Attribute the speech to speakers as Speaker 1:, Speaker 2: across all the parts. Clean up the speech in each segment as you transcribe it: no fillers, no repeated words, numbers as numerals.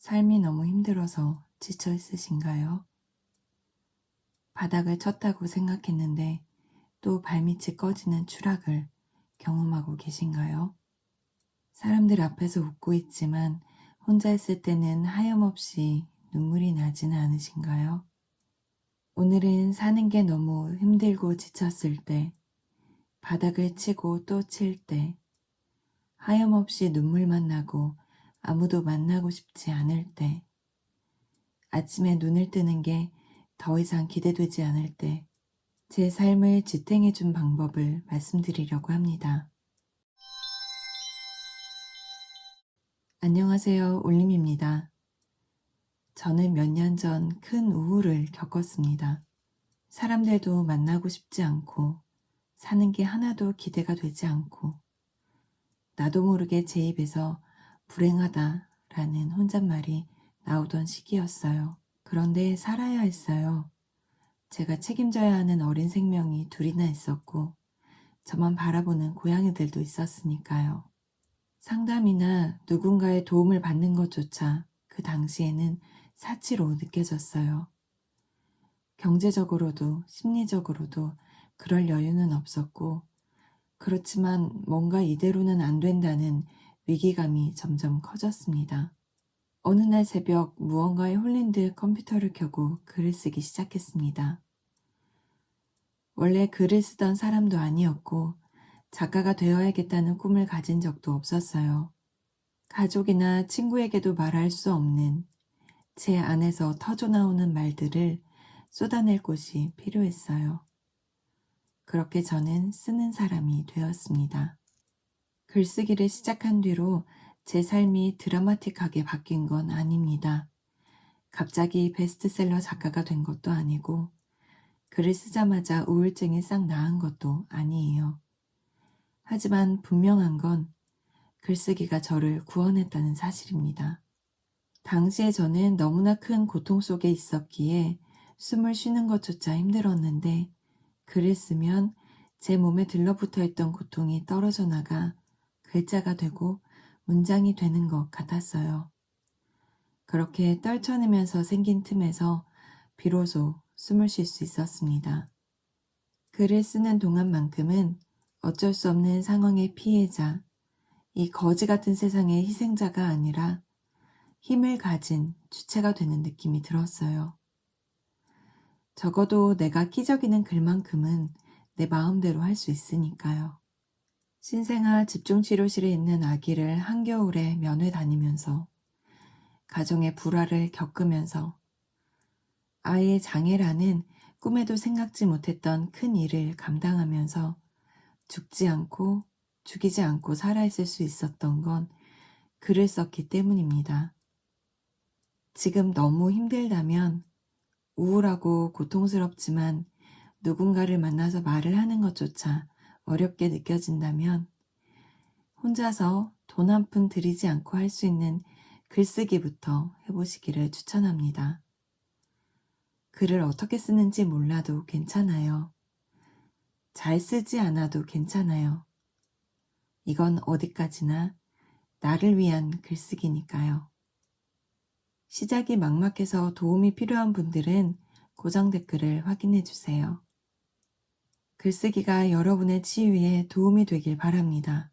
Speaker 1: 삶이 너무 힘들어서 지쳐 있으신가요? 바닥을 쳤다고 생각했는데 또 발밑이 꺼지는 추락을 경험하고 계신가요? 사람들 앞에서 웃고 있지만 혼자 있을 때는 하염없이 눈물이 나지는 않으신가요? 오늘은 사는 게 너무 힘들고 지쳤을 때, 바닥을 치고 또 칠 때, 하염없이 눈물만 나고 아무도 만나고 싶지 않을 때, 아침에 눈을 뜨는 게 더 이상 기대되지 않을 때, 제 삶을 지탱해 준 방법을 말씀드리려고 합니다. 안녕하세요, 올림입니다. 저는 몇 년 전 큰 우울을 겪었습니다. 사람들도 만나고 싶지 않고, 사는 게 하나도 기대가 되지 않고, 나도 모르게 제 입에서 불행하다라는 혼잣말이 나오던 시기였어요. 그런데 살아야 했어요. 제가 책임져야 하는 어린 생명이 둘이나 있었고, 저만 바라보는 고양이들도 있었으니까요. 상담이나 누군가의 도움을 받는 것조차 그 당시에는 사치로 느껴졌어요. 경제적으로도 심리적으로도 그럴 여유는 없었고, 그렇지만 뭔가 이대로는 안 된다는 위기감이 점점 커졌습니다. 어느 날 새벽 무언가에 홀린 듯 컴퓨터를 켜고 글을 쓰기 시작했습니다. 원래 글을 쓰던 사람도 아니었고 작가가 되어야겠다는 꿈을 가진 적도 없었어요. 가족이나 친구에게도 말할 수 없는 제 안에서 터져나오는 말들을 쏟아낼 곳이 필요했어요. 그렇게 저는 쓰는 사람이 되었습니다. 글쓰기를 시작한 뒤로 제 삶이 드라마틱하게 바뀐 건 아닙니다. 갑자기 베스트셀러 작가가 된 것도 아니고 글을 쓰자마자 우울증이 싹 나은 것도 아니에요. 하지만 분명한 건 글쓰기가 저를 구원했다는 사실입니다. 당시에 저는 너무나 큰 고통 속에 있었기에 숨을 쉬는 것조차 힘들었는데 글을 쓰면 제 몸에 들러붙어 있던 고통이 떨어져 나가 글자가 되고 문장이 되는 것 같았어요. 그렇게 떨쳐내면서 생긴 틈에서 비로소 숨을 쉴 수 있었습니다. 글을 쓰는 동안만큼은 어쩔 수 없는 상황의 피해자, 이 거지 같은 세상의 희생자가 아니라 힘을 가진 주체가 되는 느낌이 들었어요. 적어도 내가 끼적이는 글만큼은 내 마음대로 할 수 있으니까요. 신생아 집중치료실에 있는 아기를 한겨울에 면회 다니면서 가정의 불화를 겪으면서 아이의 장애라는 꿈에도 생각지 못했던 큰 일을 감당하면서 죽지 않고 죽이지 않고 살아있을 수 있었던 건 글을 썼기 때문입니다. 지금 너무 힘들다면 우울하고 고통스럽지만 누군가를 만나서 말을 하는 것조차 어렵게 느껴진다면 혼자서 돈 한 푼 들이지 않고 할 수 있는 글쓰기부터 해보시기를 추천합니다. 글을 어떻게 쓰는지 몰라도 괜찮아요. 잘 쓰지 않아도 괜찮아요. 이건 어디까지나 나를 위한 글쓰기니까요. 시작이 막막해서 도움이 필요한 분들은 고정 댓글을 확인해 주세요. 글쓰기가 여러분의 치유에 도움이 되길 바랍니다.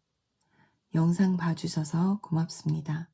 Speaker 1: 영상 봐주셔서 고맙습니다.